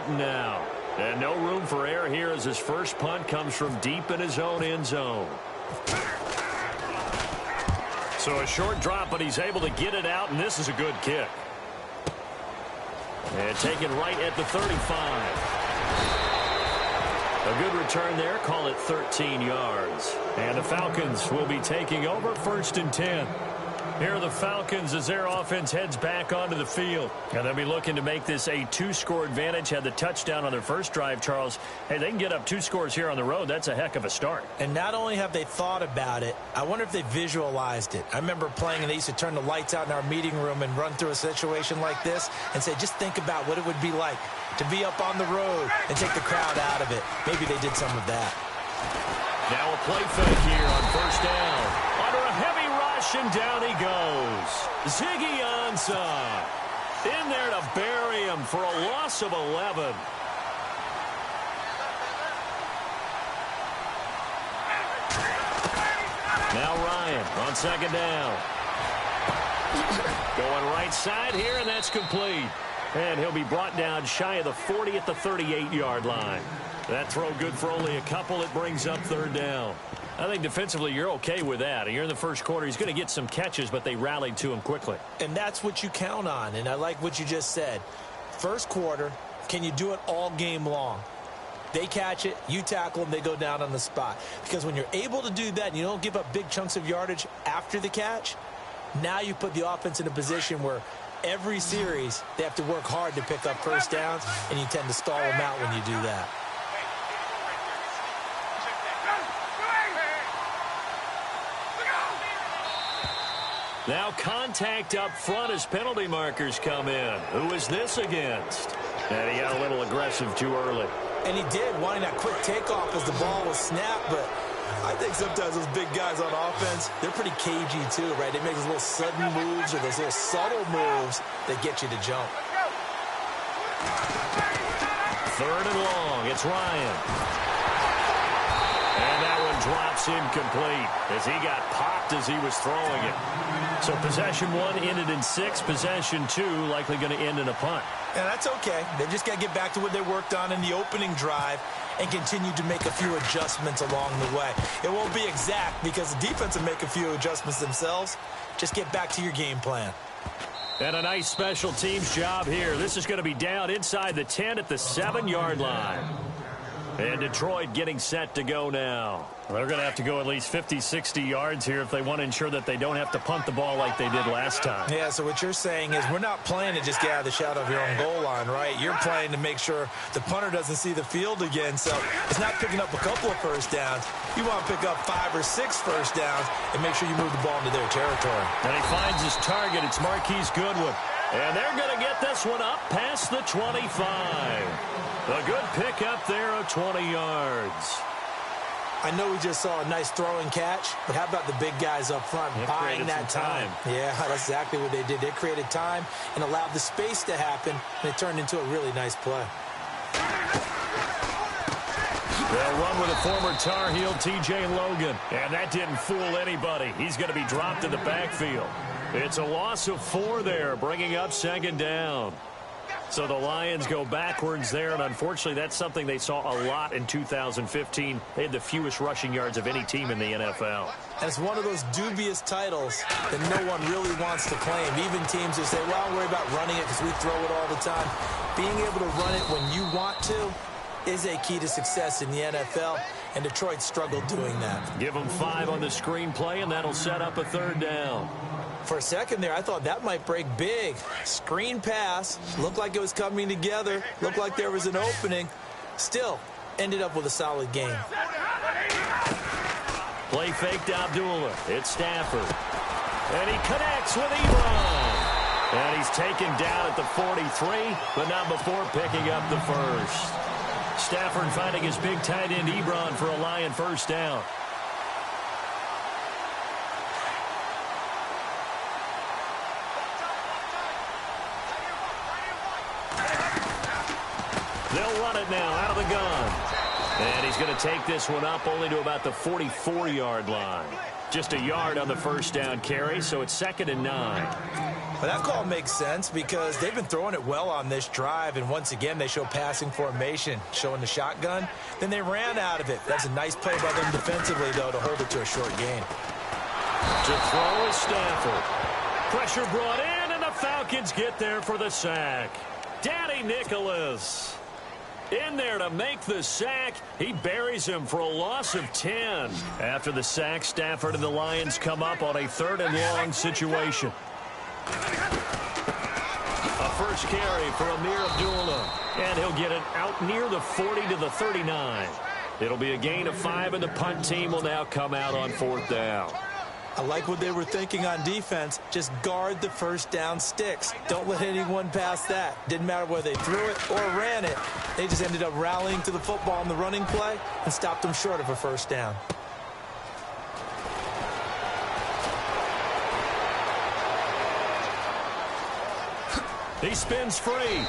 punting now. And no room for error here as his first punt comes from deep in his own end zone. So a short drop, but he's able to get it out, and this is a good kick. And taken right at the 35. A good return there. Call it 13 yards. And the Falcons will be taking over 1st and 10. Here are the Falcons as their offense heads back onto the field. And they'll be looking to make this a 2-score advantage. Had the touchdown on their first drive, Charles. Hey, they can get up 2 scores here on the road. That's a heck of a start. And not only have they thought about it, I wonder if they visualized it. I remember playing and they used to turn the lights out in our meeting room and run through a situation like this and say, just think about what it would be like to be up on the road and take the crowd out of it. Maybe they did some of that. Now a play fake here on 1st down. Under a heavy rush, and down he goes. Ziggy Ansah in there to bury him for a loss of 11. Now Ryan on 2nd down. Going right side here, and that's complete. And he'll be brought down shy of the 40 at the 38-yard line. That throw good for only a couple. It brings up 3rd down. I think defensively you're okay with that. You're in the first quarter. He's going to get some catches, but they rallied to him quickly. And that's what you count on, and I like what you just said. First quarter, can you do it all game long? They catch it, you tackle them, they go down on the spot. Because when you're able to do that and you don't give up big chunks of yardage after the catch, now you put the offense in a position where every series they have to work hard to pick up 1st downs, and you tend to stall them out when you do that. Now contact up front as penalty markers come in. Who is this against? And he got a little aggressive too early. And he did, wanting that quick takeoff as the ball was snapped, but I think sometimes those big guys on offense, they're pretty cagey too, right? They make those little sudden moves or those little subtle moves that get you to jump. 3rd and long. It's Ryan. And that one drops incomplete as he got popped as he was throwing it. So possession 1 ended in 6. Possession 2 likely going to end in a punt. And that's okay. They've just got to get back to what they worked on in the opening drive and continue to make a few adjustments along the way. It won't be exact because the defense will make a few adjustments themselves. Just get back to your game plan. And a nice special teams job here. This is going to be down inside the 10 at the 7-yard line. And Detroit getting set to go now. They're going to have to go at least 50, 60 yards here if they want to ensure that they don't have to punt the ball like they did last time. Yeah, so what you're saying is we're not playing to just get out of the shadow of your own goal line, right? You're playing to make sure the punter doesn't see the field again. So it's not picking up a couple of 1st downs. You want to pick up 5 or 6 1st downs and make sure you move the ball into their territory. And he finds his target. It's Marquise Goodwin. And they're going to get this one up past the 25. A good pickup there of 20 yards. I know we just saw a nice throw and catch, but how about the big guys up front buying that time? Yeah, that's exactly what they did. They created time and allowed the space to happen, and it turned into a really nice play. They'll run with a former Tar Heel, T.J. Logan, and that didn't fool anybody. He's going to be dropped in the backfield. It's a loss of 4 there, bringing up 2nd down. So the Lions go backwards there, and unfortunately that's something they saw a lot in 2015. They had the fewest rushing yards of any team in the NFL. And it's one of those dubious titles that no one really wants to claim. Even teams that say, well, I'll worry about running it because we throw it all the time. Being able to run it when you want to is a key to success in the NFL, and Detroit struggled doing that. Give them 5 on the screen play, and that'll set up a 3rd down. For a second there, I thought that might break big. Screen pass, looked like it was coming together, looked like there was an opening. Still, ended up with a solid game. Play fake to Abdullah. It's Stafford. And he connects with Ebron. And he's taken down at the 43, but not before picking up the 1st. Stafford finding his big tight end Ebron for a Lion 1st down. They'll run it now out of the gun. And he's going to take this one up only to about the 44-yard line. Just a yard on the 1st down carry, so it's 2nd and 9. But that call makes sense because they've been throwing it well on this drive, and once again, they show passing formation, showing the shotgun. Then they ran out of it. That's a nice play by them defensively, though, to hold it to a short gain. To throw is Stafford. Pressure brought in, and the Falcons get there for the sack. Danny Nicholas in there to make the sack. He buries him for a loss of 10. After the sack, Stafford and the Lions come up on a 3rd and long situation. A first carry for Amir Abdullah, and he'll get it out near the 40 to the 39. It'll be a gain of 5, and the punt team will now come out on 4th down. I like what they were thinking on defense. Just guard the first down sticks. Don't let anyone pass that. Didn't matter whether they threw it or ran it. They just ended up rallying to the football in the running play and stopped them short of a first down. He spins free.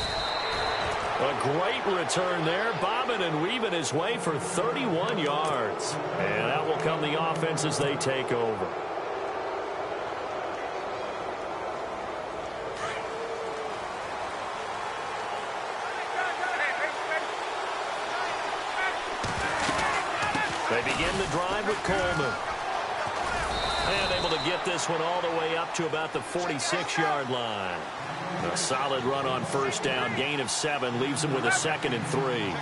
A great return there, bobbing and weaving his way for 31 yards. And that will come the offense as they take over. They begin the drive with Coleman. And able to get this one all the way up to about the 46-yard line. A solid run on first down. Gain of 7 leaves him with a 2nd and 3.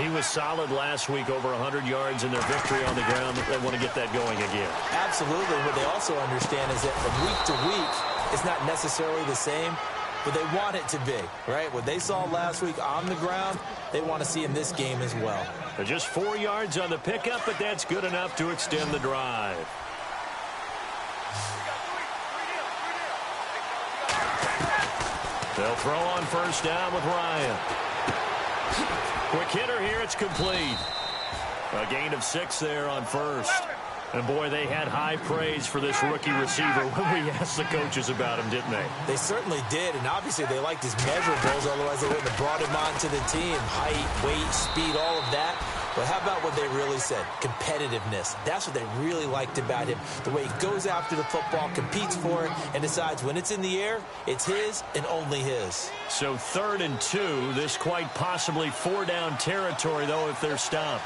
He was solid last week, over 100 yards in their victory on the ground. They want to get that going again. Absolutely. What they also understand is that from week to week, it's not necessarily the same, but they want it to be, right? What they saw last week on the ground, they want to see in this game as well. Just 4 yards on the pickup, but that's good enough to extend the drive. They'll throw on first down with Ryan. Quick hitter here, it's complete. A gain of 6 there on first. And, boy, they had high praise for this rookie receiver when we asked the coaches about him, didn't they? They certainly did, and obviously they liked his measurables, otherwise they wouldn't have brought him onto the team. Height, weight, speed, all of that. But how about what they really said? Competitiveness. That's what they really liked about him. The way he goes after the football, competes for it, and decides when it's in the air, it's his and only his. So 3rd and 2, this quite possibly 4-down territory, though, if they're stopped.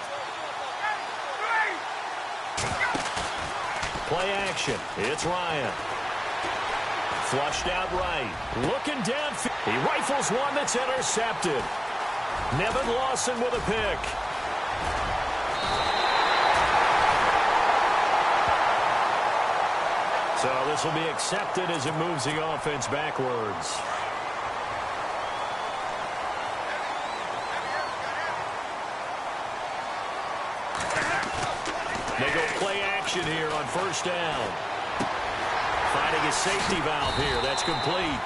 Play action. It's Ryan. Flushed out right. Looking downfield. He rifles one that's intercepted. Nevin Lawson with a pick. So this will be accepted as it moves the offense backwards. They go play action here on first down. Finding his safety valve here. That's complete.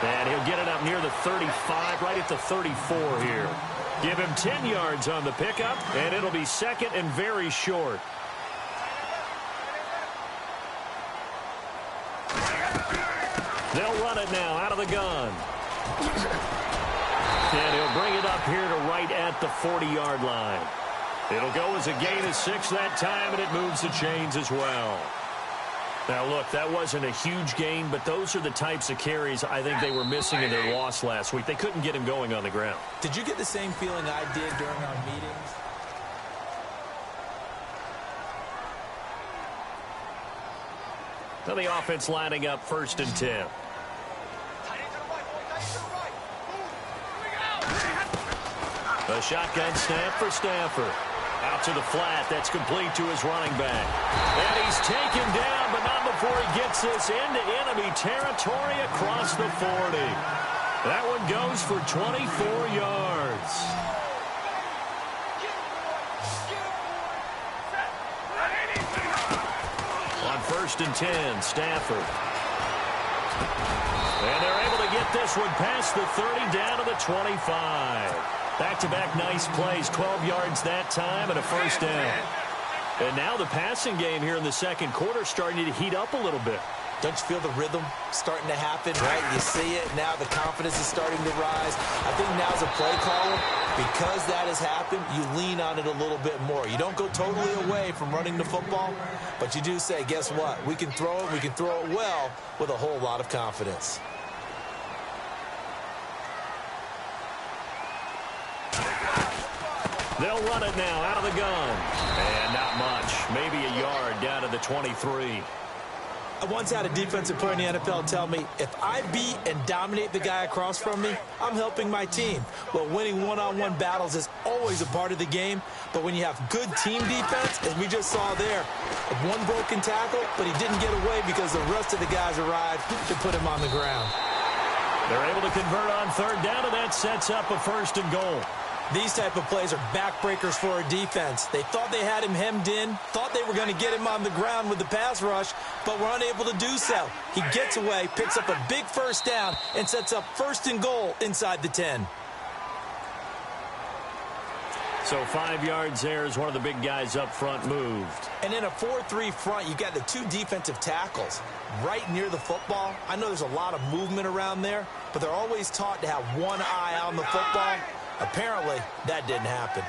And he'll get it up near the 35, right at the 34 here. Give him 10 yards on the pickup, and it'll be 2nd and very short. They'll run it now out of the gun. And he'll bring it up here to right at the 40-yard line. It'll go as a gain of 6 that time, and it moves the chains as well. Now, look, that wasn't a huge gain, but those are the types of carries I think they were missing in their loss last week. They couldn't get him going on the ground. Did you get the same feeling I did during our meetings? Now the offense lining up 1st and 10. A shotgun snap for Stafford. Out to the flat. That's complete to his running back. And he's taken down, but not before he gets this into enemy territory across the 40. That one goes for 24 yards. On 1st and 10, Stafford. And they're able to get this one past the 30 down to the 25. Back-to-back nice plays, 12 yards that time and a first down. And now the passing game here in the second quarter starting to heat up a little bit. Don't you feel the rhythm starting to happen, right? You see it now. The confidence is starting to rise. I think now's a play caller. Because that has happened, you lean on it a little bit more. You don't go totally away from running the football, but you do say, guess what? We can throw it. We can throw it well with a whole lot of confidence. They'll run it now out of the gun. And not much. Maybe a yard down to the 23. I once had a defensive player in the NFL tell me, if I beat and dominate the guy across from me, I'm helping my team. Well, winning one-on-one battles is always a part of the game, but when you have good team defense, as we just saw there, one broken tackle, but he didn't get away because the rest of the guys arrived to put him on the ground. They're able to convert on third down, and that sets up a first and goal. These type of plays are backbreakers for a defense. They thought they had him hemmed in, thought they were going to get him on the ground with the pass rush, but were unable to do so. He gets away, picks up a big first down, and sets up first and goal inside the 10. So 5 yards there as one of the big guys up front moved. And in a 4-3 front, you've got the 2 defensive tackles right near the football. I know there's a lot of movement around there, but they're always taught to have one eye on the football. Apparently, that didn't happen.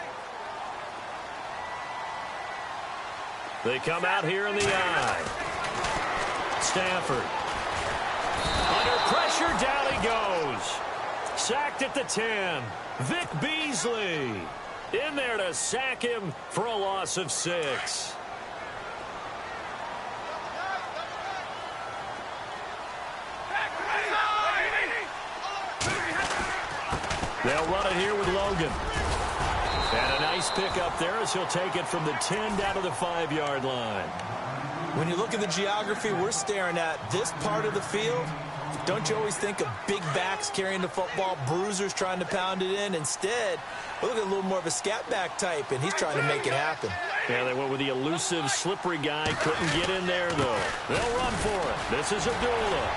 They come out here in the eye. Stafford. Under pressure, down he goes. Sacked at the 10. Vic Beasley. In there to sack him for a loss of 6. They'll run it here with Logan. And a nice pick up there as he'll take it from the 10 down to the 5-yard line. When you look at the geography we're staring at, this part of the field, don't you always think of big backs carrying the football, bruisers trying to pound it in? Instead, look at a little more of a scat back type, and he's trying to make it happen. Yeah, they went with the elusive, slippery guy. Couldn't get in there, though. They'll run for it. This is Abdullah.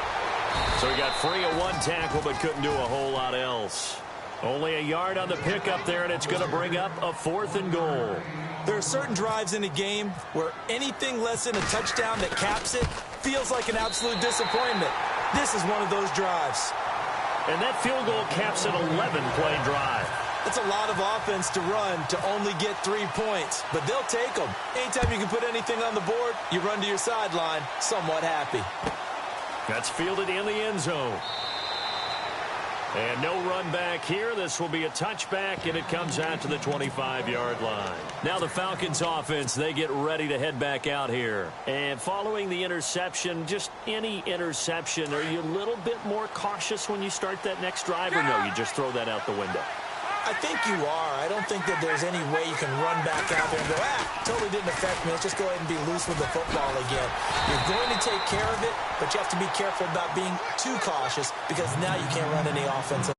So he got free of 1 tackle, but couldn't do a whole lot else. Only a yard on the pickup there, and it's going to bring up a 4th and goal. There are certain drives in a game where anything less than a touchdown that caps it feels like an absolute disappointment. This is one of those drives. And that field goal caps an 11-play drive. It's a lot of offense to run to only get 3 points, but they'll take them. Anytime you can put anything on the board, you run to your sideline somewhat happy. That's fielded in the end zone. And no run back here. This will be a touchback, and it comes out to the 25-yard line. Now the Falcons offense, they get ready to head back out here. And following the interception, just any interception, are you a little bit more cautious when you start that next drive, or no, you just throw that out the window? I think you are. I don't think that there's any way you can run back out there and go, totally didn't affect me. Let's just go ahead and be loose with the football again. You're going to take care of it, but you have to be careful about being too cautious because now you can't run any offense.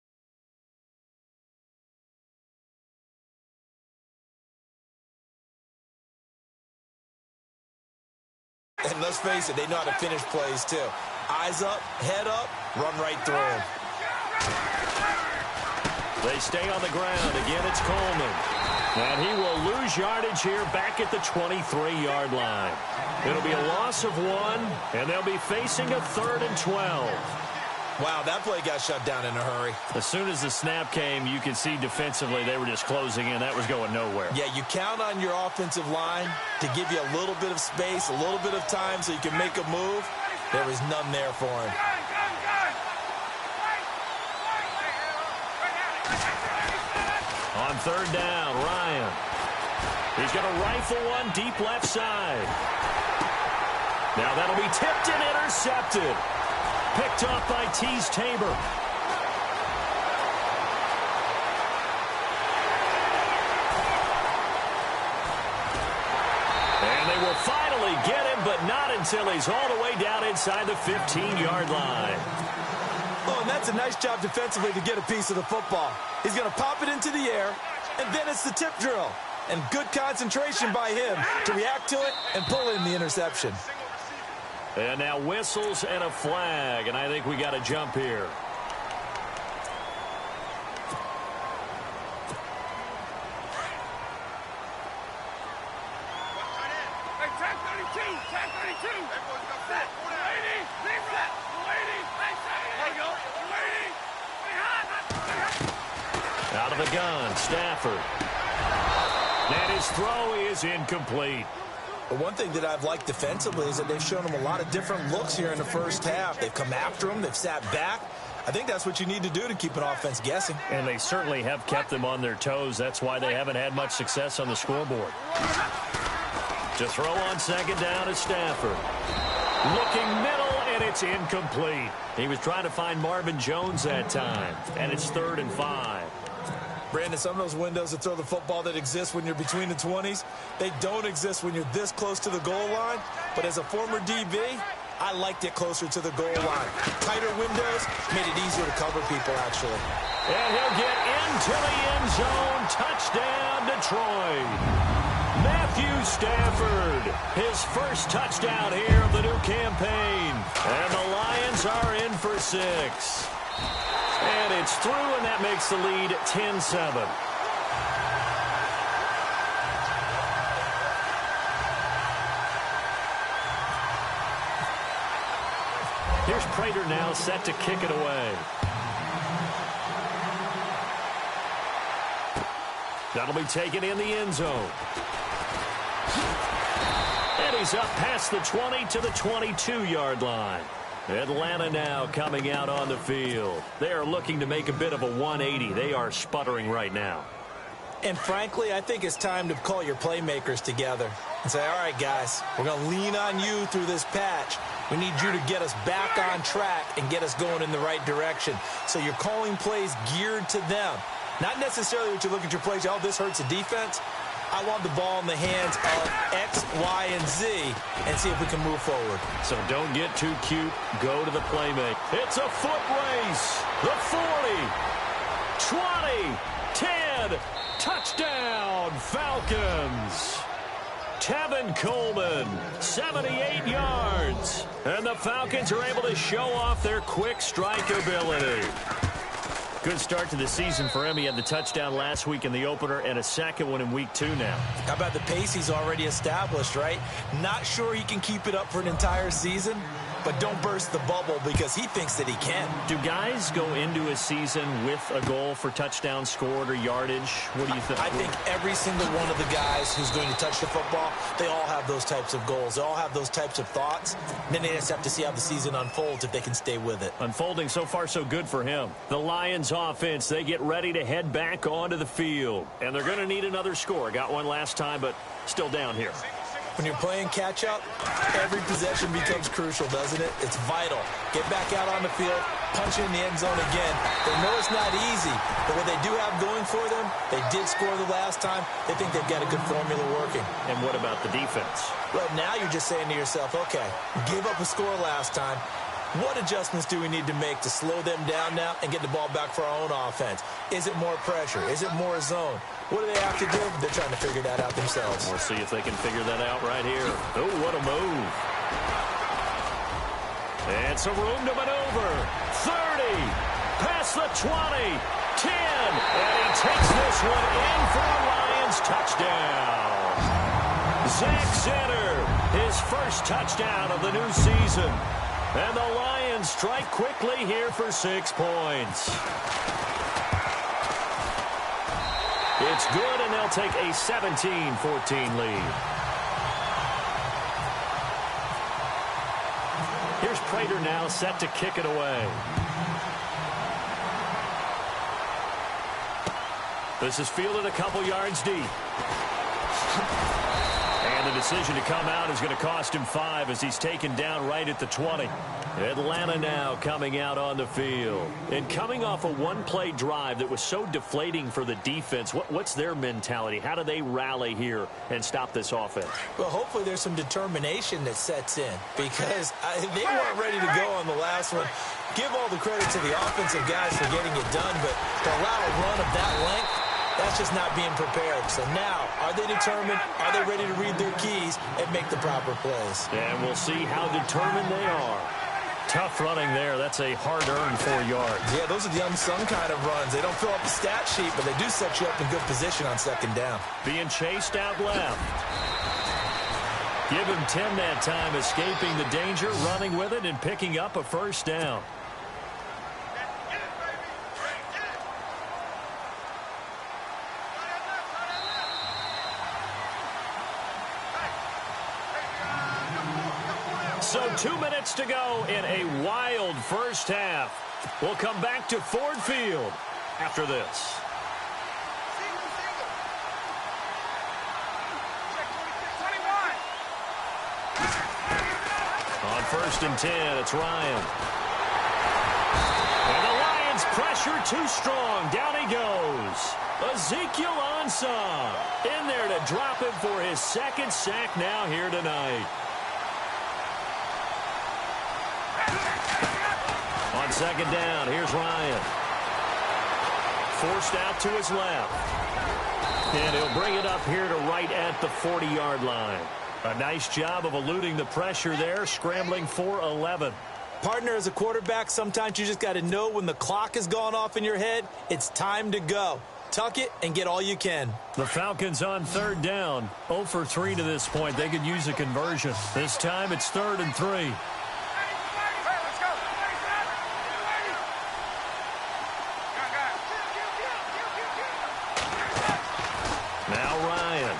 And let's face it, they know how to finish plays too. Eyes up, head up, run right through them. They stay on the ground. Again, it's Coleman. And he will lose yardage here back at the 23-yard line. It'll be a loss of 1, and they'll be facing a 3rd and 12. Wow, that play got shut down in a hurry. As soon as the snap came, you could see defensively they were just closing in. That was going nowhere. Yeah, you count on your offensive line to give you a little bit of space, a little bit of time so you can make a move. There was none there for him. On 3rd down, Ryan. He's going to rifle one deep left side. Now that'll be tipped and intercepted. Picked off by Tease Tabor. And they will finally get him, but not until he's all the way down inside the 15-yard line. Oh, and that's a nice job defensively to get a piece of the football. He's going to pop it into the air, and then it's the tip drill. And good concentration by him to react to it and pull in the interception. And now whistles and a flag, and I think we got a jump here. Out of the gun, Stafford. And his throw is incomplete. But one thing that I've liked defensively is that they've shown him a lot of different looks here in the first half. They've come after him. They've sat back. I think that's what you need to do to keep an offense guessing. And they certainly have kept them on their toes. That's why they haven't had much success on the scoreboard. To throw on second down is Stafford. Looking middle, and it's incomplete. He was trying to find Marvin Jones that time, and it's 3rd and 5. Brandon, some of those windows to throw the football that exist when you're between the 20s, they don't exist when you're this close to the goal line. But as a former DB, I liked it closer to the goal line. Tighter windows made it easier to cover people, actually. And he'll get into the end zone. Touchdown, Detroit. Matthew Stafford, his first touchdown here of the new campaign. And the Lions are in for 6. And it's through, and that makes the lead 10-7. Here's Prater now set to kick it away. That'll be taken in the end zone. And he's up past the 20 to the 22-yard line. Atlanta now coming out on the field. They are looking to make a bit of a 180. They are sputtering right now. And frankly, I think it's time to call your playmakers together and say, all right, guys, we're going to lean on you through this patch. We need you to get us back on track and get us going in the right direction. So you're calling plays geared to them. Not necessarily what you look at your plays, oh, this hurts the defense. I want the ball in the hands of X, Y, and Z and see if we can move forward. So don't get too cute. Go to the playmaker. It's a foot race. The 40, 20, 10, touchdown, Falcons. Tevin Coleman, 78 yards. And the Falcons are able to show off their quick strike ability. Good start to the season for him. He had the touchdown last week in the opener and a second one in week 2 now. How about the pace he's already established, right? Not sure he can keep it up for an entire season, but don't burst the bubble because he thinks that he can. Do guys go into a season with a goal for touchdowns scored or yardage? What do you think? I think every single one of the guys who's going to touch the football, they all have those types of goals. They all have those types of thoughts. And then they just have to see how the season unfolds if they can stay with it. Unfolding so far so good for him. The Lions offense, they get ready to head back onto the field. And they're going to need another score. Got one last time, but still down here. When you're playing catch-up, every possession becomes crucial, doesn't it? It's vital. Get back out on the field, punch in the end zone again. They know it's not easy, but what they do have going for them, they did score the last time. They think they've got a good formula working. And what about the defense? Well, now you're just saying to yourself, okay, gave up a score last time. What adjustments do we need to make to slow them down now and get the ball back for our own offense? Is it more pressure? Is it more zone? What do they have to do? They're trying to figure that out themselves. We'll see if they can figure that out right here. Oh, what a move. And some room to maneuver. 30, past the 20, 10. And he takes this one in for a Lions touchdown. Zach Zenner, his first touchdown of the new season. And the Lions strike quickly here for 6 points. It's good, and they'll take a 17-14 lead. Here's Prater now set to kick it away. This is fielded a couple yards deep. And the decision to come out is going to cost him 5 as he's taken down right at the 20. Atlanta now coming out on the field. And coming off a one-play drive that was so deflating for the defense, what's their mentality? How do they rally here and stop this offense? Well, hopefully there's some determination that sets in because they weren't ready to go on the last one. Give all the credit to the offensive guys for getting it done, but to allow a run of that length, that's just not being prepared. So now, are they determined? Are they ready to read their keys and make the proper plays? And we'll see how determined they are. Tough running there. That's a hard-earned 4 yards. Yeah, those are the unsung kind of runs. They don't fill up the stat sheet, but they do set you up in good position on second down. Being chased out left. Give him 10 that time, escaping the danger, running with it, and picking up a first down. So 2 minutes to go in a wild first half. We'll come back to Ford Field after this. On 1st and 10, it's Ryan. And the Lions pressure too strong. Down he goes. Ezekiel Ansah in there to drop him for his 2nd sack now here tonight. On 2nd down, here's Ryan. Forced out to his left. And he'll bring it up here to right at the 40-yard line. A nice job of eluding the pressure there, scrambling for 11. Partner, as a quarterback, sometimes you just got to know when the clock has gone off in your head, it's time to go. Tuck it and get all you can. The Falcons on 3rd down. 0 for 3 to this point. They could use a conversion. This time it's 3rd and 3. Now Ryan.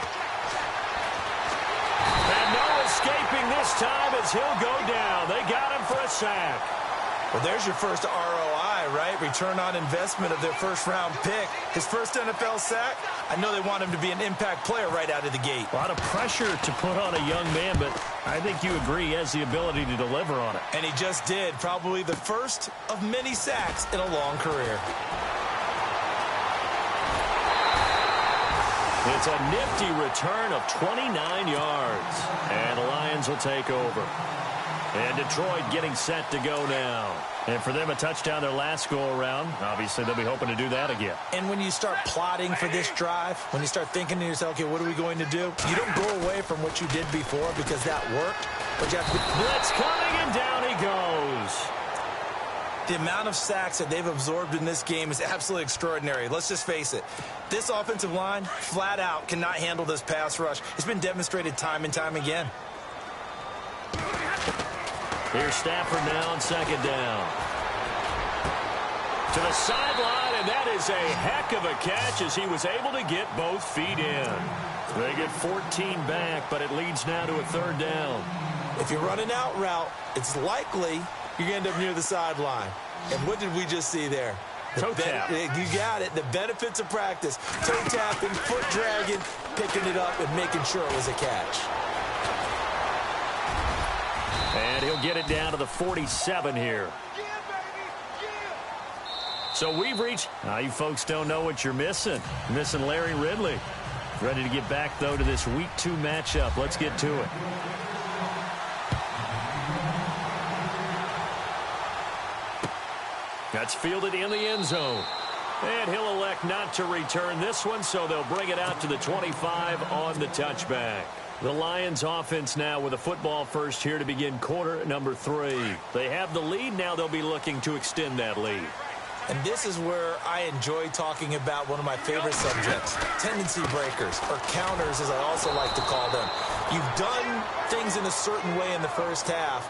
And no escaping this time as he'll go down. They got him for a sack. Well, there's your first ROI, right? Return on investment of their first-round pick. His first NFL sack, I know they want him to be an impact player right out of the gate. A lot of pressure to put on a young man, but I think you agree he has the ability to deliver on it. And he just did. Probably the first of many sacks in a long career. It's a nifty return of 29 yards. And the Lions will take over. And Detroit getting set to go now. And for them, a touchdown their last go-around. Obviously, they'll be hoping to do that again. And when you start plotting for this drive, when you start thinking to yourself, okay, what are we going to do? You don't go away from what you did before because that worked. But you have to... Blitz coming, and down he goes. The amount of sacks that they've absorbed in this game is absolutely extraordinary. Let's just face it. This offensive line, flat out, cannot handle this pass rush. It's been demonstrated time and time again. Here's Stafford now on 2nd down. To the sideline, and that is a heck of a catch as he was able to get both feet in. They get 14 back, but it leads now to a 3rd down. If you're running out route, it's likely you're going to end up near the sideline. And what did we just see there? Toe tap. You got it. The benefits of practice. Toe tapping, foot dragging, picking it up, and making sure it was a catch. And he'll get it down to the 47 here. So we've reached... Now, you folks don't know what you're missing. Missing Larry Ridley. Ready to get back, though, to this Week 2 matchup. Let's get to it. That's fielded in the end zone. And he'll elect not to return this one, so they'll bring it out to the 25 on the touchback. The Lions offense now with a football first here to begin quarter number 3. They have the lead. Now they'll be looking to extend that lead. And this is where I enjoy talking about one of my favorite subjects, tendency breakers, or counters as I also like to call them. You've done things in a certain way in the first half,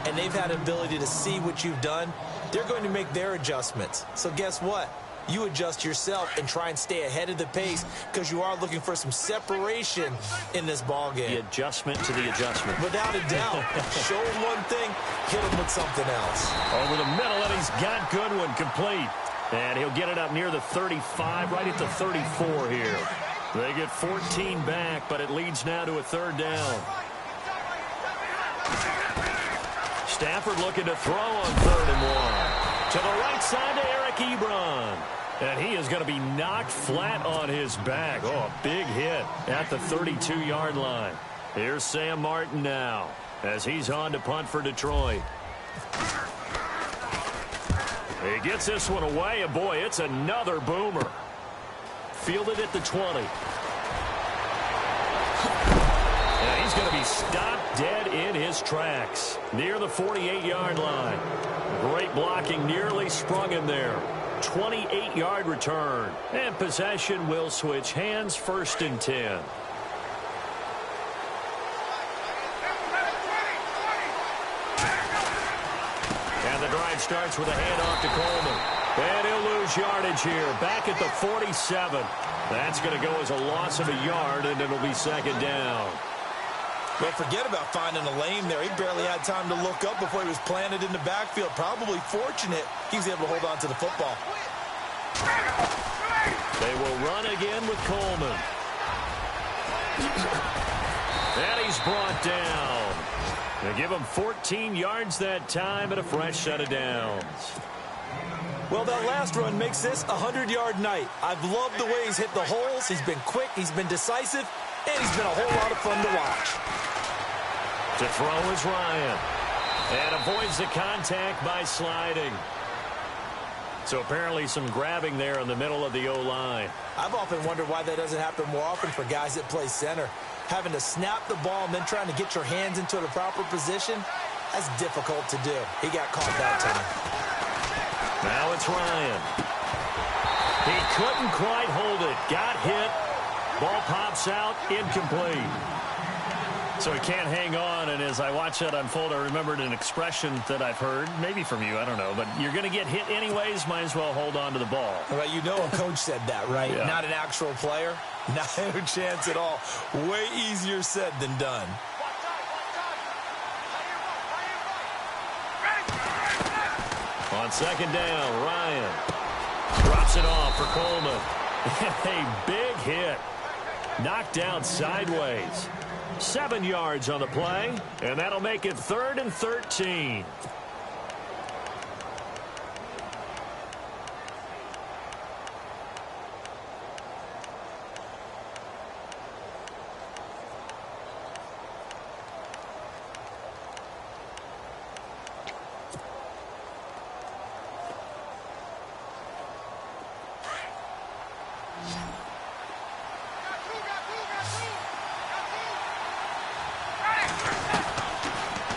and they've had an ability to see what you've done. They're going to make their adjustments. So guess what? You adjust yourself and try and stay ahead of the pace because you are looking for some separation in this ball game. The adjustment to the adjustment. Without a doubt. Show him one thing, hit him with something else. Over the middle, and he's got Goodwin complete. And he'll get it up near the 35, right at the 34 here. They get 14 back, but it leads now to a 3rd down. Stafford looking to throw on 3rd and 1. To the right side to Eric Ebron. And he is going to be knocked flat on his back. Oh, a big hit at the 32-yard line. Here's Sam Martin now as he's on to punt for Detroit. He gets this one away, and boy, it's another boomer. Fielded at the 20. And he's going to be stopped dead in his tracks near the 48-yard line. Great blocking, nearly sprung him there. 28-yard return. And possession will switch hands, 1st and 10. And the drive starts with a handoff to Coleman. And he'll lose yardage here. Back at the 47. That's going to go as a loss of a yard, and it'll be 2nd down. Well, forget about finding a lane there. He barely had time to look up before he was planted in the backfield. Probably fortunate he was able to hold on to the football. They will run again with Coleman. And he's brought down. They give him 14 yards that time and a fresh set of downs. Well, that last run makes this a 100-yard night. I've loved the way he's hit the holes. He's been quick, he's been decisive, and he's been a whole lot of fun to watch. To throw is Ryan. And avoids the contact by sliding. So apparently some grabbing there in the middle of the O-line. I've often wondered why that doesn't happen more often for guys that play center. Having to snap the ball and then trying to get your hands into the proper position, that's difficult to do. He got caught that time. Now it's Ryan. He couldn't quite hold it. Got hit. Ball pops out. Incomplete. So he can't hang on, and as I watch that unfold, I remembered an expression that I've heard, maybe from you, I don't know, but you're going to get hit anyways, might as well hold on to the ball. Well, you know a coach said that, right? Yeah. Not an actual player. Not a chance at all. Way easier said than done. On second down, Ryan drops it off for Coleman. A big hit. Knocked down sideways. 7 yards on the play, and that'll make it 3rd and 13.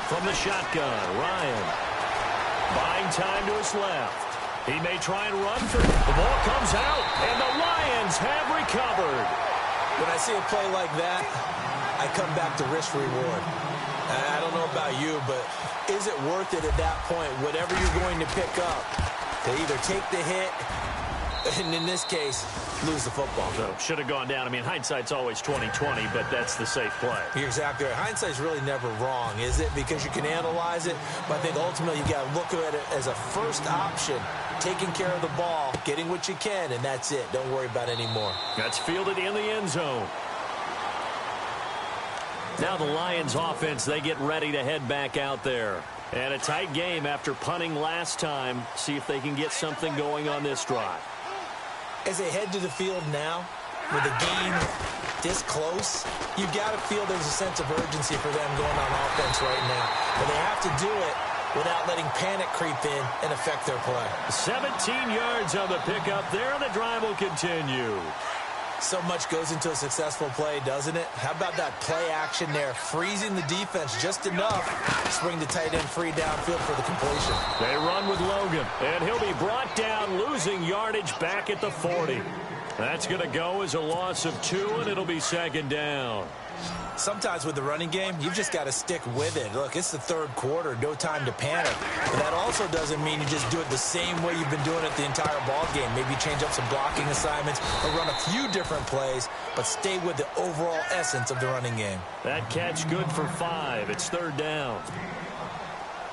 From the shotgun, Ryan buying time to his left. He may try and run for it. The ball comes out, and the Lions have recovered. When I see a play like that, I come back to risk reward. I don't know about you, but is it worth it at that point, whatever you're going to pick up, to either take the hit, and in this case, lose the football? So should have gone down. I mean, hindsight's always 20/20, but that's the safe play. You're exactly right. Hindsight's really never wrong, is it? Because you can analyze it, but I think ultimately you got to look at it as a first option, taking care of the ball, getting what you can, and that's it. Don't worry about any more. That's fielded in the end zone. Now the Lions offense, they get ready to head back out there. And a tight game after punting last time. See if they can get something going on this drive. As they head to the field now, with the game this close, you've got to feel there's a sense of urgency for them going on offense right now. But they have to do it without letting panic creep in and affect their play. 17 yards on the pickup there, and the drive will continue. So much goes into a successful play, doesn't it? How about that play action there, freezing the defense just enough to bring the tight end free downfield for the completion. They run with Logan, and he'll be brought down, losing yardage back at the 40. That's going to go as a loss of 2, and it'll be second down. Sometimes with the running game, you've just got to stick with it. Look, it's the third quarter, no time to panic. But that also doesn't mean you just do it the same way you've been doing it the entire ball game. Maybe change up some blocking assignments or run a few different plays, but stay with the overall essence of the running game. That catch good for 5. It's third down.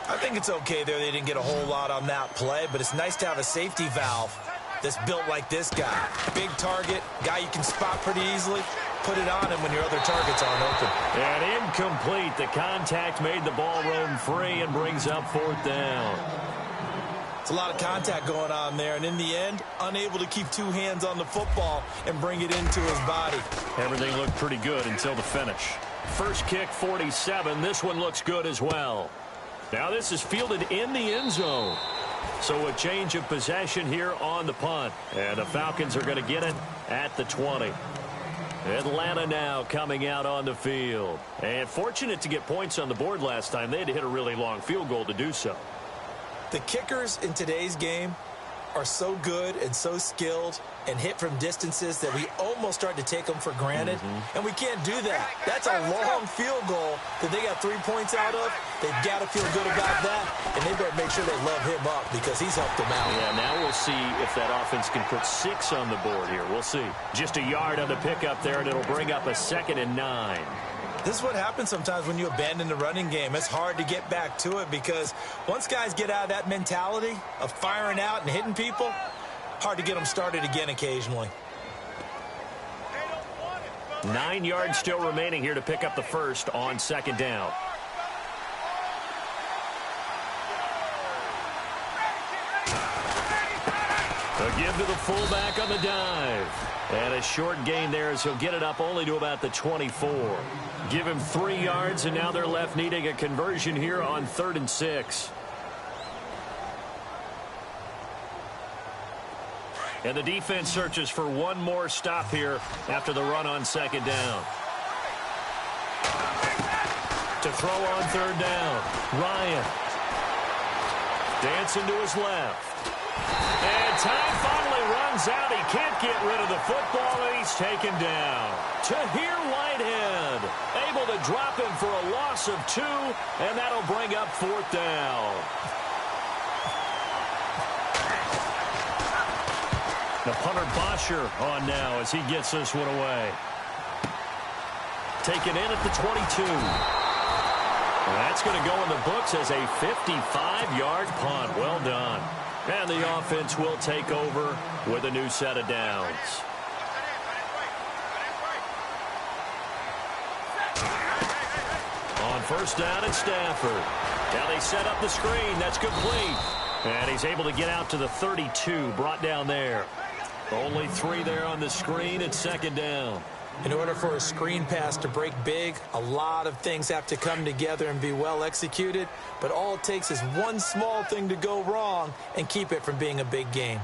I think it's okay there. They didn't get a whole lot on that play, but it's nice to have a safety valve that's built like this guy. Big target, guy you can spot pretty easily. Put it on him when your other targets aren't open. And incomplete. The contact made the ball roam free and brings up 4th down. It's a lot of contact going on there, and in the end, unable to keep 2 hands on the football and bring it into his body. Everything looked pretty good until the finish. First kick, 47. This one looks good as well. Now this is fielded in the end zone. So a change of possession here on the punt. And the Falcons are going to get it at the 20. Atlanta now coming out on the field. And fortunate to get points on the board last time. They had to hit a really long field goal to do so. The kickers in today's game are so good and so skilled and hit from distances that we almost start to take them for granted. And we can't do that. That's a long field goal that they got 3 points out of. They've got to feel good about that, and they better make sure they love him up because he's helped them out. Yeah, now we'll see if that offense can put 6 on the board here. We'll see. Just a yard on the pickup there, and it'll bring up a 2nd and 9. This is what happens sometimes when you abandon the running game. It's hard to get back to it because once guys get out of that mentality of firing out and hitting people, hard to get them started again occasionally. 9 yards still remaining here to pick up the first on second down. A give to the fullback on the dive. And a short gain there as he'll get it up only to about the 24. Give him 3 yards, and now they're left needing a conversion here on 3rd and 6. And the defense searches for one more stop here after the run on second down. To throw on 3rd down, Ryan. Dancing to his left. And time finally runs out. He can't get rid of the football, and he's taken down. Tahir Whitehead able to drop him for a loss of 2, and that'll bring up 4th down. The punter Bosher on now as he gets this one away. Taken in at the 22. And that's going to go in the books as a 55-yard punt. Well done. And the offense will take over with a new set of downs. On 1st down, it's Stafford. Now they set up the screen. That's complete. And he's able to get out to the 32, brought down there. Only 3 there on the screen at 2nd down. In order for a screen pass to break big, a lot of things have to come together and be well executed. But all it takes is one small thing to go wrong and keep it from being a big game.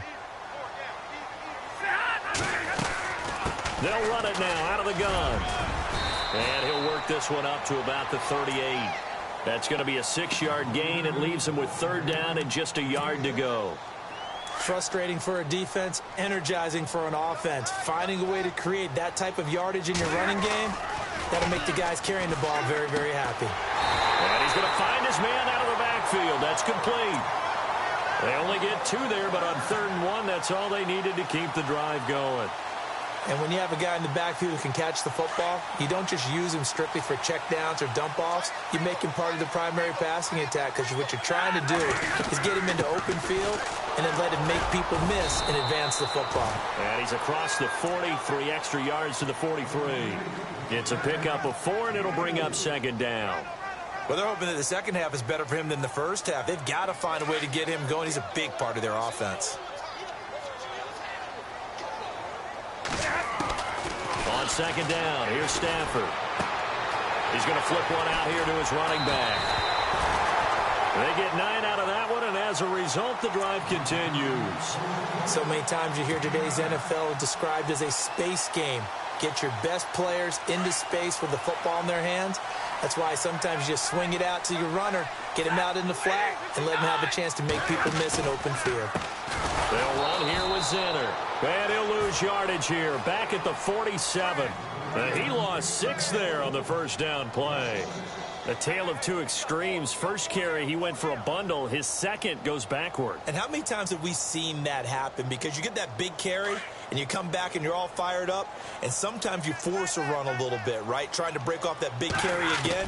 They'll run it now out of the gun. And he'll work this one up to about the 38. That's going to be a 6-yard gain. It leaves him with 3rd down and just a yard to go. Frustrating for a defense, energizing for an offense. Finding a way to create that type of yardage in your running game, that'll make the guys carrying the ball very, very happy. And he's going to find his man out of the backfield. That's complete. They only get 2 there, but on 3rd and 1, that's all they needed to keep the drive going. And when you have a guy in the backfield who can catch the football, you don't just use him strictly for checkdowns or dump-offs. You make him part of the primary passing attack because what you're trying to do is get him into open field and then let him make people miss and advance the football. And he's across the 40, 3 extra yards to the 43. It's a pickup of 4, and it'll bring up 2nd down. Well, they're hoping that the second half is better for him than the first half. They've got to find a way to get him going. He's a big part of their offense. On 2nd down, here's Stafford. He's going to flip one out here to his running back. They get 9 out of that one, and as a result, the drive continues. So many times you hear today's NFL described as a space game. Get your best players into space with the football in their hands. That's why sometimes you just swing it out to your runner, get him out in the flat, and let him have a chance to make people miss an open field. They'll run here with Zenner. And he'll lose yardage here, back at the 47. He lost 6 there on the first down play. A tale of 2 extremes. First carry, he went for a bundle. His second goes backward. And how many times have we seen that happen? Because you get that big carry, and you come back and you're all fired up, and sometimes you force a run a little bit, right? Trying to break off that big carry again,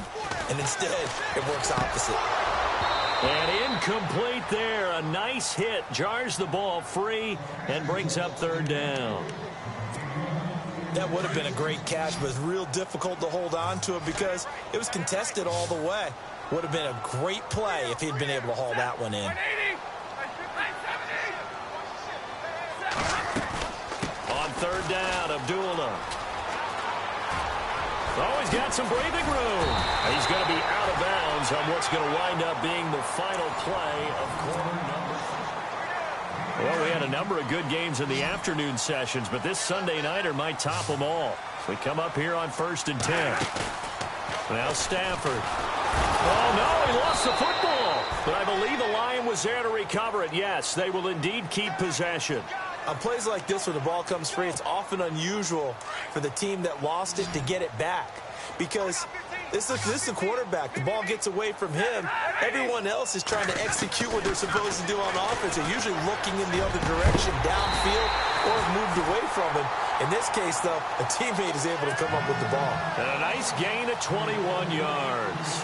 and instead it works opposite. And incomplete there. A nice hit. Jars the ball free and brings up 3rd down. That would have been a great catch, but it's real difficult to hold on to it because it was contested all the way. Would have been a great play if he'd been able to haul that one in. On 3rd down, Abdullah. Oh, he's got some breathing room. He's going to be out of bounds on what's going to wind up being the final play of quarter number 3. Well, we had a number of good games in the afternoon sessions, but this Sunday nighter might top them all. We come up here on 1st and 10. Now Stafford. Oh, no, he lost the football. But I believe the Lion was there to recover it. Yes, they will indeed keep possession. On plays like this where the ball comes free, it's often unusual for the team that lost it to get it back. Because this is the quarterback. The ball gets away from him. Everyone else is trying to execute what they're supposed to do on offense. They're usually looking in the other direction, downfield, or moved away from him. In this case, though, a teammate is able to come up with the ball. And a nice gain of 21 yards.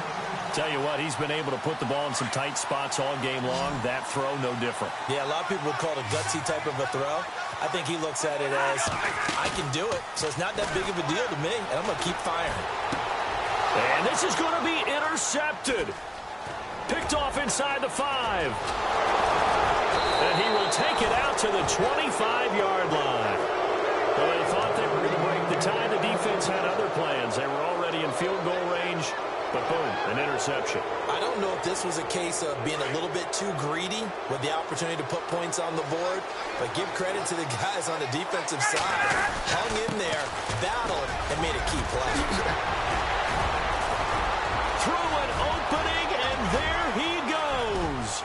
Tell you what, he's been able to put the ball in some tight spots all game long. That throw, no different. Yeah, a lot of people would call it a gutsy type of a throw. I think he looks at it as, I can do it, so it's not that big of a deal to me, and I'm going to keep firing. And this is going to be intercepted. Picked off inside the 5. And he will take it out to the 25-yard line. Well, they thought they were going to break the tie. The defense had other plans. They were already in field goal range. But boom, an interception. I don't know if this was a case of being a little bit too greedy with the opportunity to put points on the board, but give credit to the guys on the defensive side. Hung in there, battled, and made a key play. Through an opening, and there he goes.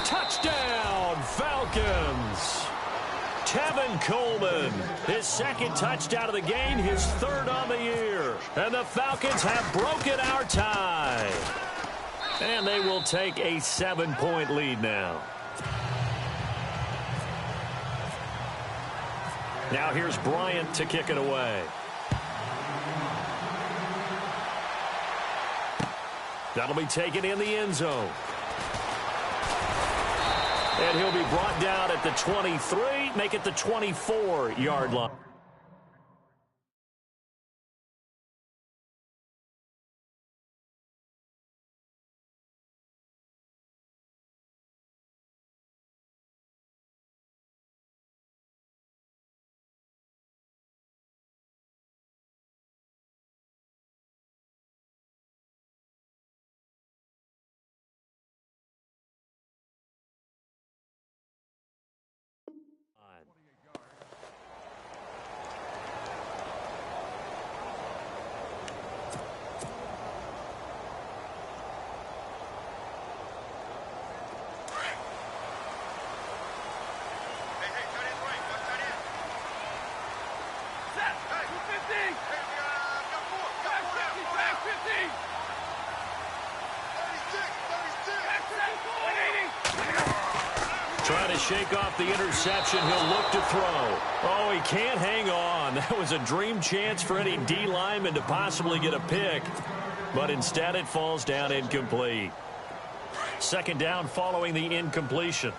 Touchdown, Falcons. Tevin Coleman, his second touchdown of the game, his third on the year. And the Falcons have broken our tie. And they will take a 7-point lead now. Now here's Bryant to kick it away. That'll be taken in the end zone. And he'll be brought down at the 23, make it the 24-yard line. Trying to shake off the interception. He'll look to throw. Oh, he can't hang on. That was a dream chance for any D lineman to possibly get a pick. But instead it falls down incomplete. Second down following the incompletion.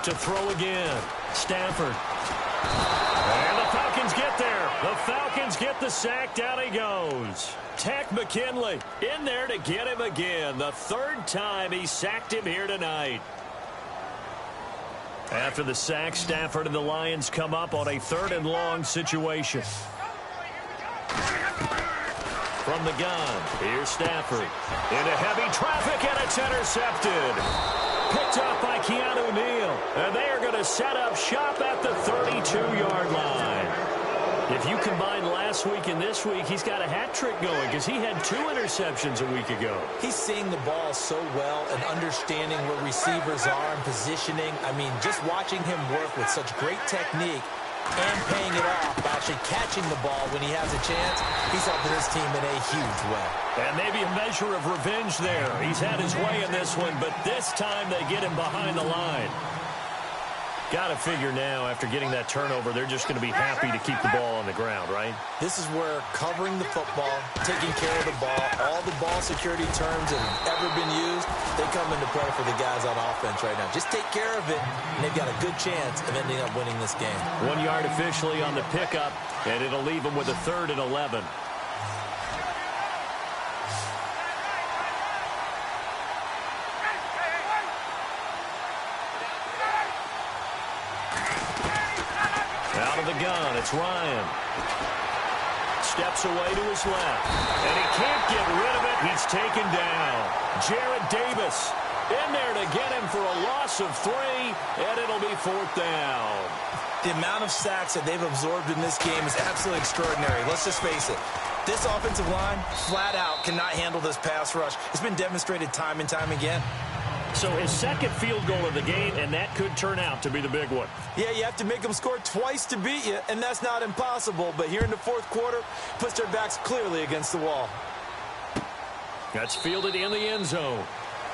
To throw again. Stafford. And the Falcons get there. The Falcons get the sack. Down he goes. Tech McKinley in there to get him again. The third time he sacked him here tonight. After the sack, Stafford and the Lions come up on a 3rd and long situation. From the gun, here's Stafford. Into heavy traffic, and it's intercepted. Picked up by Keanu Neal. And they are going to set up shop at the 32-yard line. If you combine last week and this week, he's got a hat trick going because he had 2 interceptions a week ago. He's seeing the ball so well and understanding where receivers are and positioning. I mean, just watching him work with such great technique and paying it off by actually catching the ball when he has a chance, he's helping his team in a huge way. And maybe a measure of revenge there. He's had his way in this one, but this time they get him behind the line. Got to figure now, after getting that turnover, they're just going to be happy to keep the ball on the ground, right? This is where covering the football, taking care of the ball, all the ball security terms that have ever been used, they come into play for the guys on offense right now. Just take care of it, and they've got a good chance of ending up winning this game. 1 yard officially on the pickup, and it'll leave them with a 3rd and 11. Out of the gun, it's Ryan. Steps away to his left. And he can't get rid of it. He's taken down. Jared Davis in there to get him for a loss of 3, and it'll be 4th down. The amount of sacks that they've absorbed in this game is absolutely extraordinary. Let's just face it. This offensive line, flat out, cannot handle this pass rush. It's been demonstrated time and time again. So his second field goal of the game, and that could turn out to be the big one. Yeah, you have to make them score twice to beat you, and that's not impossible. But here in the 4th quarter, puts their backs clearly against the wall. That's fielded in the end zone.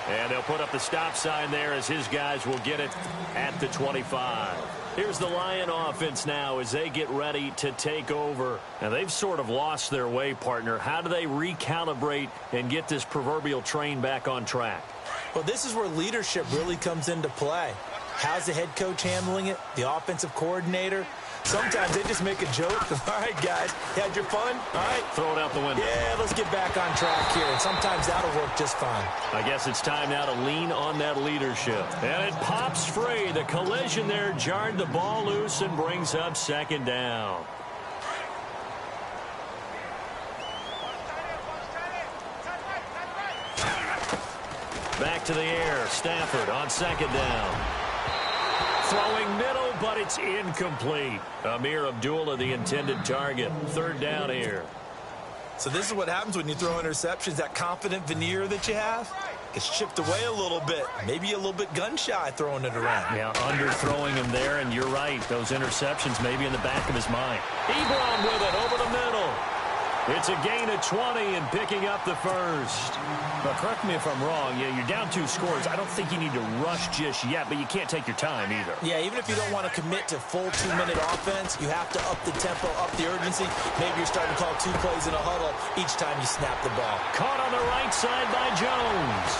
And they'll put up the stop sign there as his guys will get it at the 25. Here's the Lion offense now as they get ready to take over. And they've sort of lost their way, partner. How do they recalibrate and get this proverbial train back on track? Well, this is where leadership really comes into play. How's the head coach handling it? The offensive coordinator? Sometimes they just make a joke. All right, guys, you had your fun? All right. Throw it out the window. Yeah, let's get back on track here. And sometimes that'll work just fine. I guess it's time now to lean on that leadership. And it pops free. The collision there jarred the ball loose and brings up second down. Back to the air. Stafford on second down. Throwing middle, but it's incomplete. Amir Abdullah, the intended target. Third down here. So this is what happens when you throw interceptions. That confident veneer that you have gets chipped away a little bit. Maybe a little bit gun-shy throwing it around. Yeah, underthrowing him there, and you're right. Those interceptions maybe in the back of his mind. Ebron with it over the middle. It's a gain of 20 and picking up the first. Now, correct me if I'm wrong. Yeah, you're down 2 scores. I don't think you need to rush just yet, but you can't take your time either. Yeah, even if you don't want to commit to full 2-minute offense, you have to up the tempo, up the urgency. Maybe you're starting to call 2 plays in a huddle each time you snap the ball. Caught on the right side by Jones.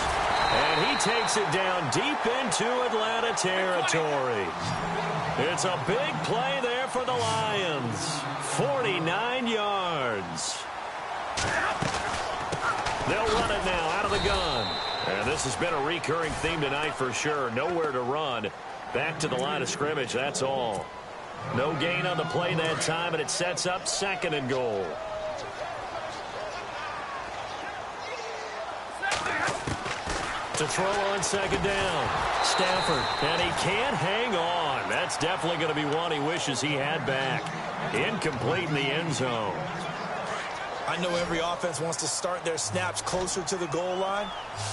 And he takes it down deep into Atlanta territory. It's a big play there for the Lions. 49 yards. They'll run it now out of the gun. And this has been a recurring theme tonight for sure. Nowhere to run. Back to the line of scrimmage, that's all. No gain on the play that time, and it sets up second and goal. To throw on second down. Stafford, and he can't hang on. That's definitely going to be one he wishes he had back. Incomplete in the end zone. I know every offense wants to start their snaps closer to the goal line,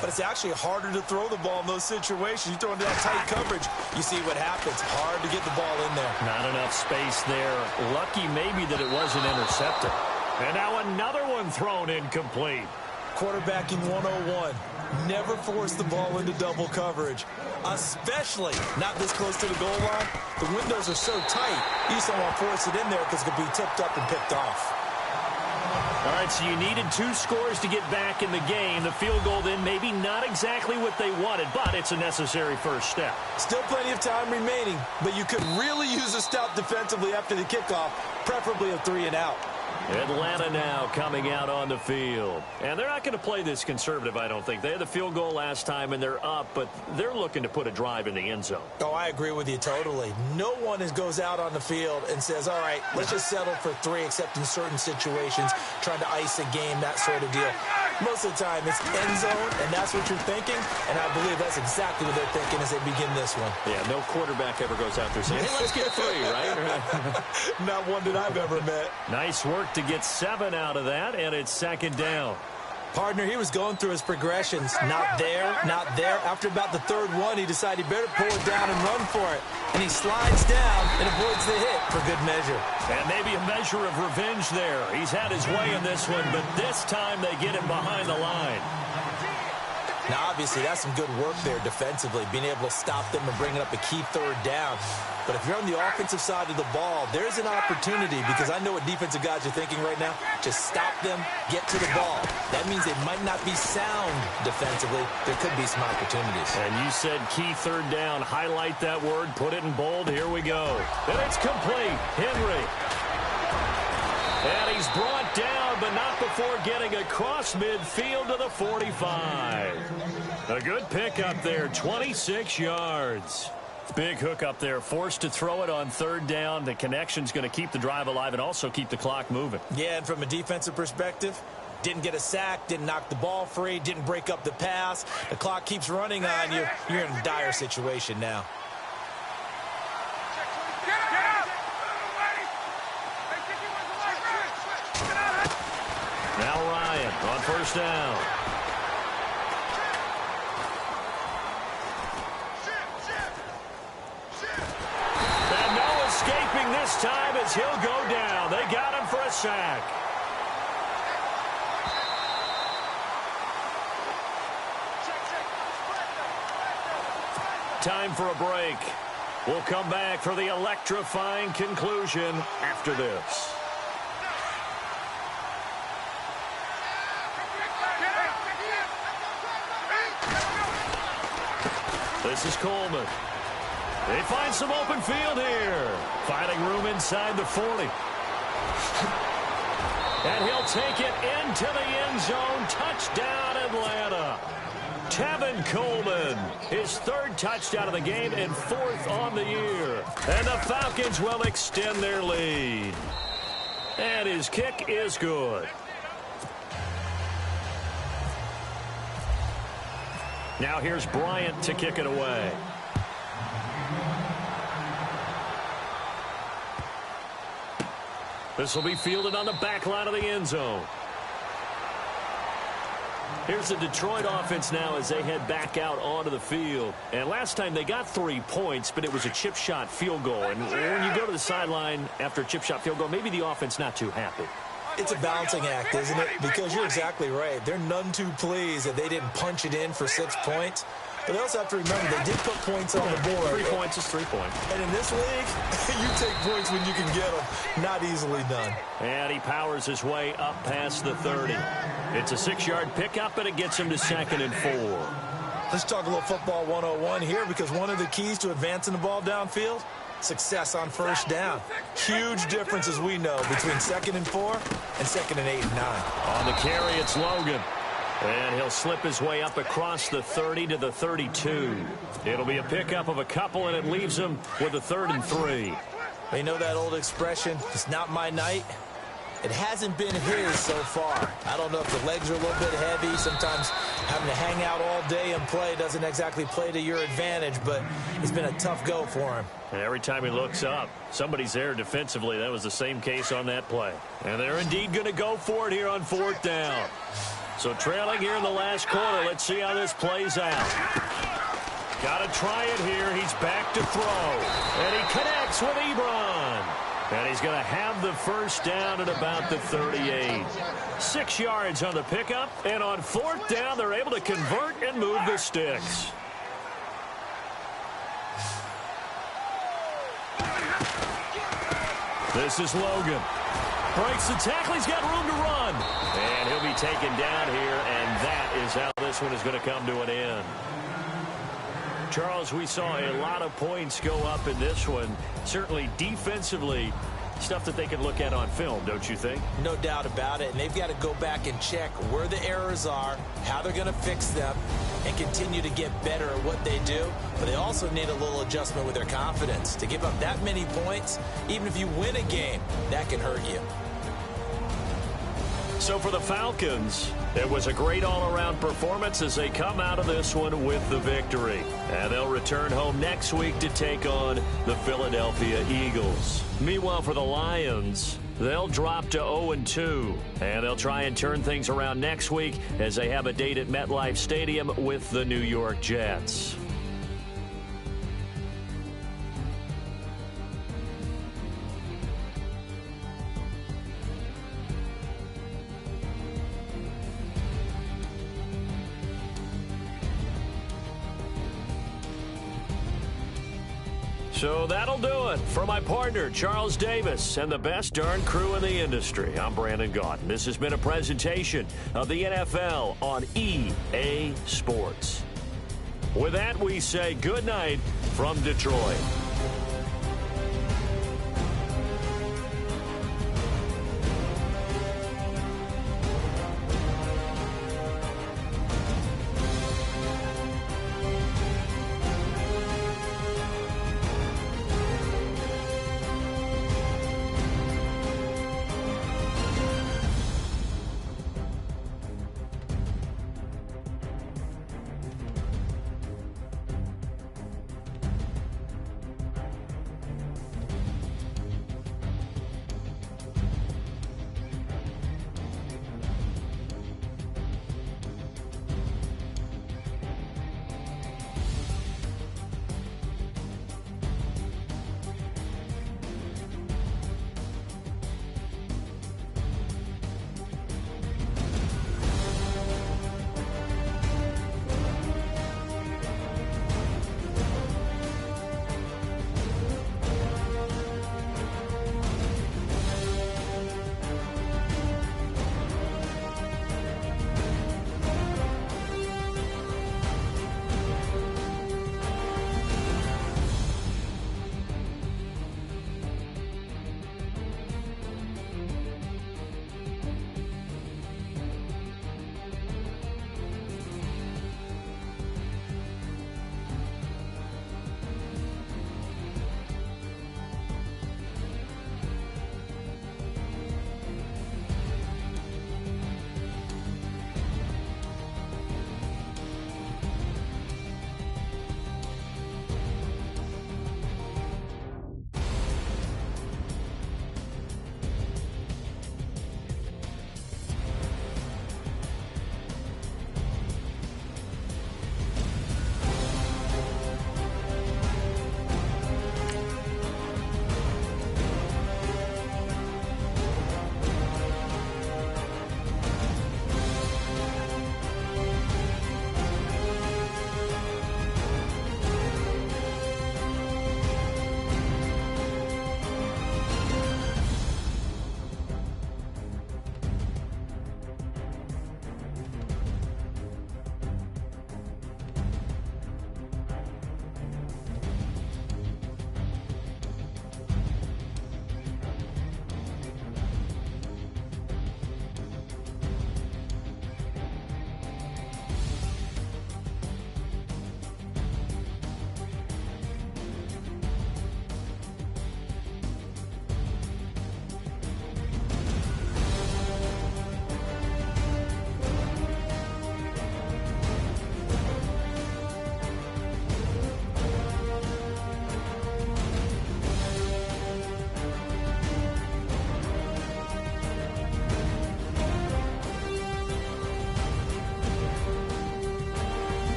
but it's actually harder to throw the ball in those situations. You throw into that tight coverage, you see what happens. Hard to get the ball in there. Not enough space there. Lucky maybe that it wasn't intercepted. And now another one thrown incomplete. Quarterbacking 101. Never force the ball into double coverage, especially not this close to the goal line. The windows are so tight, you just don't want to force it in there because it could be tipped up and picked off. All right, so you needed 2 scores to get back in the game. The field goal then maybe not exactly what they wanted, but it's a necessary first step. Still plenty of time remaining, but you could really use a stop defensively after the kickoff, preferably a 3-and-out. Atlanta now coming out on the field. And they're not going to play this conservative, I don't think. They had the field goal last time, and they're up, but they're looking to put a drive in the end zone. Oh, I agree with you totally. No one goes out on the field and says, all right, let's just settle for 3, except in certain situations, trying to ice a game, that sort of deal. Most of the time, it's end zone, and that's what you're thinking, and I believe that's exactly what they're thinking as they begin this one. Yeah, no quarterback ever goes out there saying, hey, let's get 3, right? Not one that I've ever met. Nice work to get 7 out of that, and it's second down. Partner, he was going through his progressions. Not there, not there. After about the 3rd one, he decided he better pull it down and run for it. And he slides down and avoids the hit for good measure. And maybe a measure of revenge there. He's had his way in this one, but this time they get him behind the line. Now, obviously, that's some good work there defensively, being able to stop them and bringing up a key 3rd down. But if you're on the offensive side of the ball, there's an opportunity, because I know what defensive guys are thinking right now. Just stop them, get to the ball. That means they might not be sound defensively. There could be some opportunities. And you said key 3rd down. Highlight that word, put it in bold. Here we go. And it's complete. Henry. And he's brought down, but not before getting across midfield to the 45. A good pickup there, 26 yards. Big hook up there, forced to throw it on 3rd down. The connection's going to keep the drive alive and also keep the clock moving. Yeah, and from a defensive perspective, didn't get a sack, didn't knock the ball free, didn't break up the pass. The clock keeps running on you. You're in a dire situation now. Now Ryan on 1st down. And no escaping this time as he'll go down. They got him for a sack. time for a break. We'll come back for the electrifying conclusion after this. This is Coleman. They find some open field here. Finding room inside the 40. And he'll take it into the end zone. Touchdown, Atlanta. Tevin Coleman, his third touchdown of the game and fourth on the year. And the Falcons will extend their lead. And his kick is good. Now here's Bryant to kick it away. This will be fielded on the back line of the end zone. Here's the Detroit offense now as they head back out onto the field. And last time they got 3 points, but it was a chip shot field goal. And when you go to the sideline after a chip shot field goal, maybe the offense not too happy. It's a balancing act, isn't it? Because you're exactly right. They're none too pleased that they didn't punch it in for 6 points. But they also have to remember they did put points on the board. 3 points is 3 points. And in this league, you take points when you can get them. Not easily done. And he powers his way up past the 30. It's a 6-yard pickup, and it gets him to 2nd and 4. Let's talk a little football 101 here, because one of the keys to advancing the ball downfield, success on first down. Huge difference, as we know, between 2nd and 4 and 2nd and 8 and 9. On the carry, it's Logan. And he'll slip his way up across the 30 to the 32. It'll be a pickup of a couple, and it leaves him with a 3rd and 3. They know that old expression, it's not my night. It hasn't been his so far. I don't know if the legs are a little bit heavy. Sometimes having to hang out all day and play doesn't exactly play to your advantage, but it's been a tough go for him. And every time he looks up, somebody's there defensively. That was the same case on that play. And they're indeed going to go for it here on 4th down. So trailing here in the last quarter. Let's see how this plays out. Got to try it here. He's back to throw. And he connects with Ebron. And he's going to have the first down at about the 38. 6 yards on the pickup. And on 4th down, they're able to convert and move the sticks. This is Logan. Breaks the tackle. He's got room to run. And he'll be taken down here. And that is how this one is going to come to an end. Charles, we saw a lot of points go up in this one. Certainly defensively, stuff that they can look at on film, don't you think? No doubt about it. And they've got to go back and check where the errors are, how they're going to fix them, and continue to get better at what they do. But they also need a little adjustment with their confidence. To give up that many points, even if you win a game, that can hurt you. So for the Falcons, it was a great all-around performance as they come out of this one with the victory. And they'll return home next week to take on the Philadelphia Eagles. Meanwhile, for the Lions, they'll drop to 0-2. And they'll try and turn things around next week as they have a date at MetLife Stadium with the New York Jets. So that'll do it. For my partner, Charles Davis, and the best darn crew in the industry, I'm Brandon Gaudin. This has been a presentation of the NFL on EA Sports. With that, we say good night from Detroit.